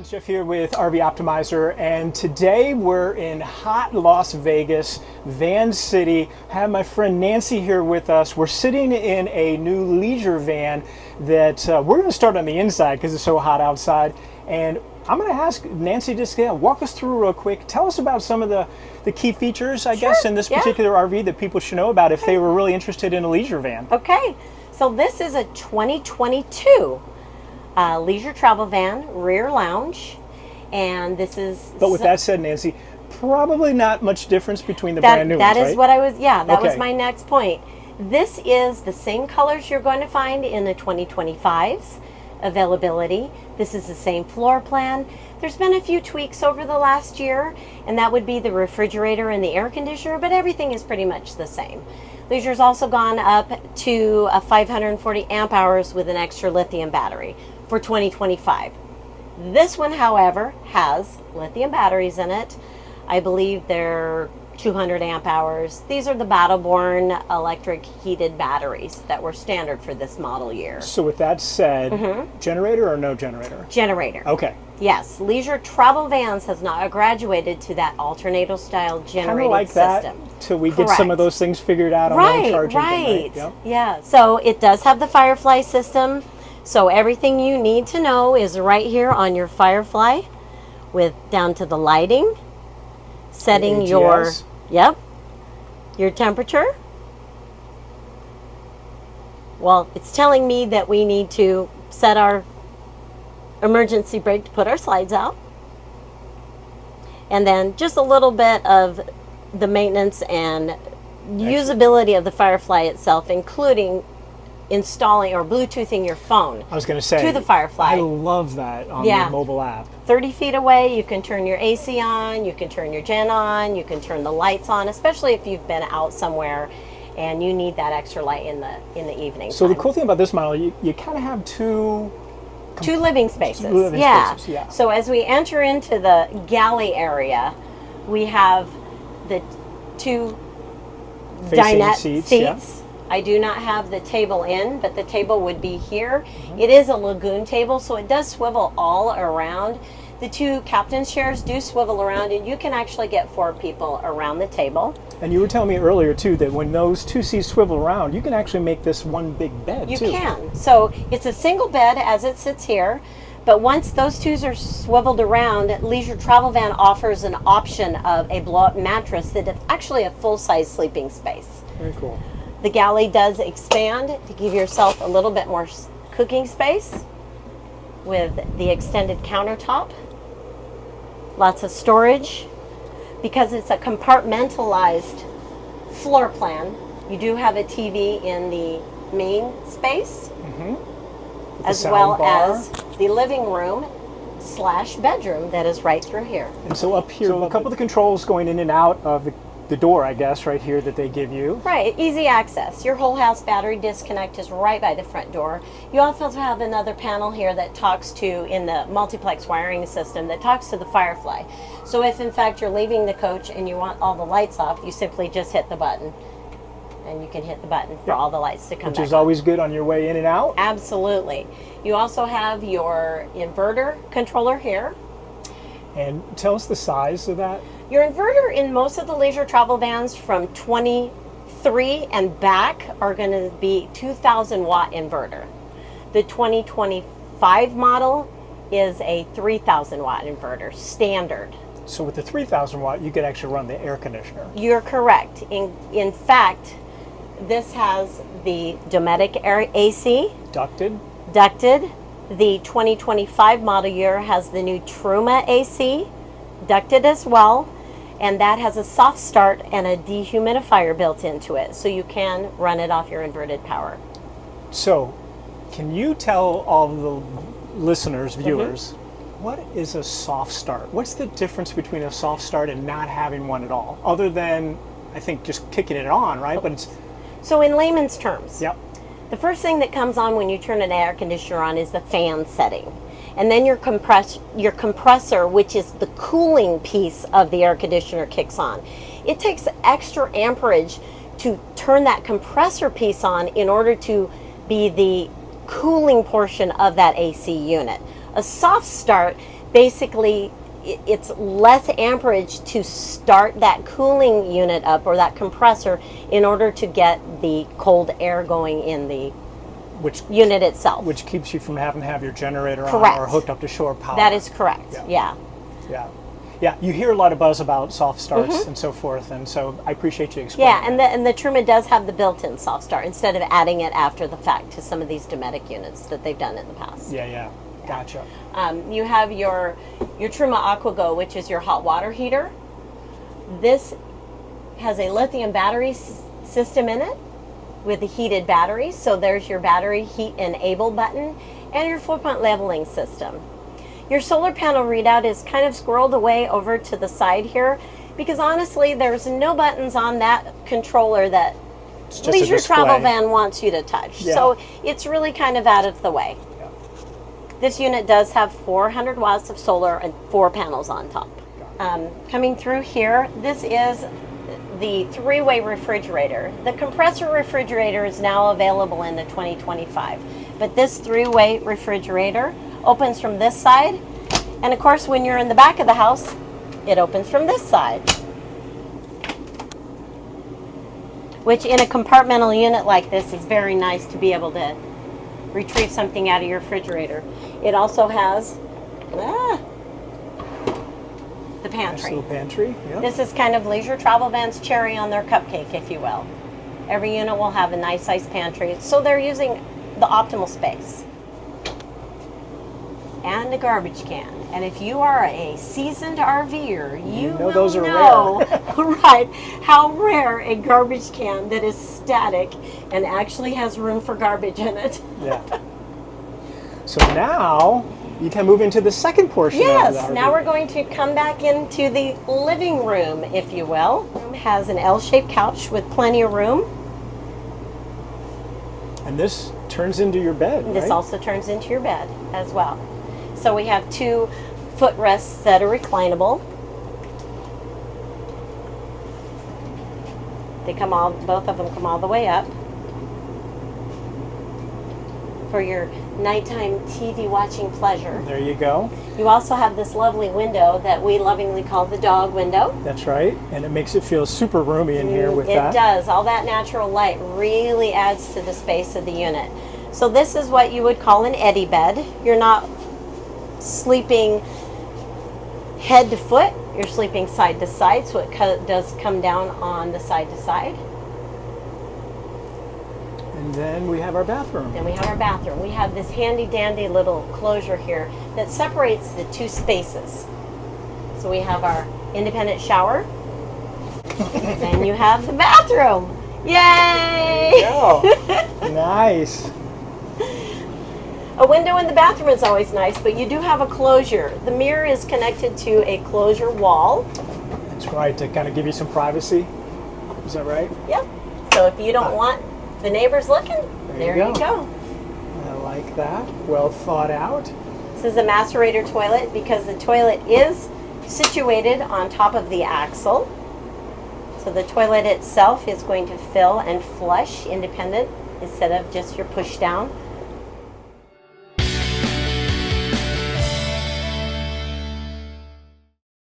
friends, Jeff here with RV Optimizer, and today we're in hot Las Vegas, Van City. I have my friend Nancy here with us. We're sitting in a new leisure van that we're going to start on the inside because it's so hot outside. And I'm going to ask Nancy just walk us through real quick. Tell us about some of the key features, I guess, in this particular RV that people should know about if they were really interested in a leisure van. Okay, so this is a 2022 leisure travel van, rear lounge, and this is... But with that said, Nancy, probably not much difference between the brand new ones, That is right? what I was, that was my next point. This is the same colors you're going to find in the 2025's availability. This is the same floor plan. There's been a few tweaks over the last year, and that would be the refrigerator and the air conditioner, but everything is pretty much the same. Leisure's also gone up to a 540 amp hours with an extra lithium battery for 2025. This one, however, has lithium batteries in it. I believe they're 200 amp hours. These are the Battleborn electric heated batteries that were standard for this model year. So with that said, generator or no generator? Generator. Okay. Yes, Leisure Travel Vans has not graduated to that alternator style generated like system. That till we get some of those things figured out on right, charging. Right, Yep. Yeah. So it does have the Firefly system. So everything you need to know is right here on your Firefly, with down to the lighting, setting your your temperature. Well, it's telling me that we need to set our emergency brake to put our slides out. And then just a little bit of the maintenance and usability of the Firefly itself, including installing or Bluetoothing your phone. I was going to say, to the Firefly. I love that on the mobile app. 30 feet away, you can turn your AC on, you can turn your gen on, you can turn the lights on, especially if you've been out somewhere and you need that extra light in the evening. So the cool thing about this model, you kind of have two living spaces. Yeah. So as we enter into the galley area, we have the two dinette seats. Yeah. I do not have the table in, but the table would be here. It is a lagoon table, so it does swivel all around. The two captain's chairs do swivel around, and you can actually get 4 people around the table. And you were telling me earlier, too, that when those two seats swivel around, you can actually make this one big bed, You too. can. So it's a single bed as it sits here, but once those twos are swiveled around, Leisure Travel Van offers an option of a blow-up mattress that is actually a full-size sleeping space. Very cool. The galley does expand to give yourself a little bit more cooking space with the extended countertop. Lots of storage. Because it's a compartmentalized floor plan, you do have a TV in the main space, as well as the living room / bedroom that is right through here. And so up here, a couple of the controls going in and out of the door, I guess, right here that they give you. Right, easy access. Your whole house battery disconnect is right by the front door. You also have another panel here that talks to, in the multiplex wiring system, that talks to the Firefly. So if in fact you're leaving the coach and you want all the lights off, you simply just hit the button. And you can hit the button for all the lights to come back on. Which is always good on your way in and out. Absolutely. You also have your inverter controller here. And tell us the size of that. Your inverter in most of the leisure travel vans from 23 and back are going to be 2,000 watt inverter. The 2025 model is a 3,000 watt inverter, standard. So with the 3,000 watt, you could actually run the air conditioner. You're correct. In fact, this has the Dometic air AC. Ducted. The 2025 model year has the new Truma AC, ducted as well, and that has a soft start and a dehumidifier built into it, so you can run it off your inverted power. So, can you tell all the listeners, viewers, what is a soft start? What's the difference between a soft start and not having one at all? Other than, I think, just kicking it on, right? But it's... So in layman's terms, Yep. The first thing that comes on when you turn an air conditioner on is the fan setting. And then your compressor, which is the cooling piece of the air conditioner, kicks on. It takes extra amperage to turn that compressor piece on in order to be the cooling portion of that AC unit. A soft start basically it's less amperage to start that cooling unit up, or that compressor, in order to get the cold air going in the unit itself. Which keeps you from having to have your generator Correct. on or hooked up to shore power. That is correct, yeah. Yeah, you hear a lot of buzz about soft starts and so forth, and so I appreciate you explaining. Yeah, and the Truma does have the built-in soft start instead of adding it after the fact to some of these Dometic units that they've done in the past. Yeah. Gotcha. You have your Truma AquaGo, which is your hot water heater. This has a lithium battery system in it with a heated battery. So there's your battery heat enable button and your 4-point leveling system. Your solar panel readout is kind of squirreled away over to the side here, because honestly there's no buttons on that controller that Leisure Travel Van wants you to touch. Yeah. So it's really kind of out of the way. This unit does have 400 watts of solar and 4 panels on top. Coming through here, this is the 3-way refrigerator. The compressor refrigerator is now available in the 2025, but this 3-way refrigerator opens from this side, and of course when you're in the back of the house, it opens from this side. Which in a compartmental unit like this is very nice to be able to retrieve something out of your refrigerator. It also has the pantry. Nice little pantry. Yep. This is kind of Leisure Travel Van's cherry on their cupcake, if you will. Every unit will have a nice sized pantry, so they're using the optimal space. And a garbage can. And if you are a seasoned RVer, you know will those are know rare. right, how rare a garbage can that is static and actually has room for garbage in it. Yeah. So now you can move into the second portion of the Yes, RV. now we're going to come back into the living room, if you will. It has an L-shaped couch with plenty of room. And this turns into your bed, This right? also turns into your bed as well. So we have 2 footrests that are reclinable. Both of them come all the way up for your nighttime TV watching pleasure. There you go. You also have this lovely window that we lovingly call the dog window. That's right. And it makes it feel super roomy in here with It that. does. All that natural light really adds to the space of the unit. So this is what you would call an eddy bed. You're not sleeping head to foot, you're sleeping side to side, so it does come down on the side to side. And then we have our bathroom. Then we have our bathroom. We have this handy dandy little closure here that separates the 2 spaces. So we have our independent shower, and then you have the bathroom. Yay! Yeah. Nice. A window in the bathroom is always nice, but you do have a closure. The mirror is connected to a closure wall. That's right, to kind of give you some privacy. Is that right? Yep. So if you don't want the neighbors looking, there you go. I like that. Well thought out. This is a macerator toilet because the toilet is situated on top of the axle. So the toilet itself is going to fill and flush independent instead of just your push down.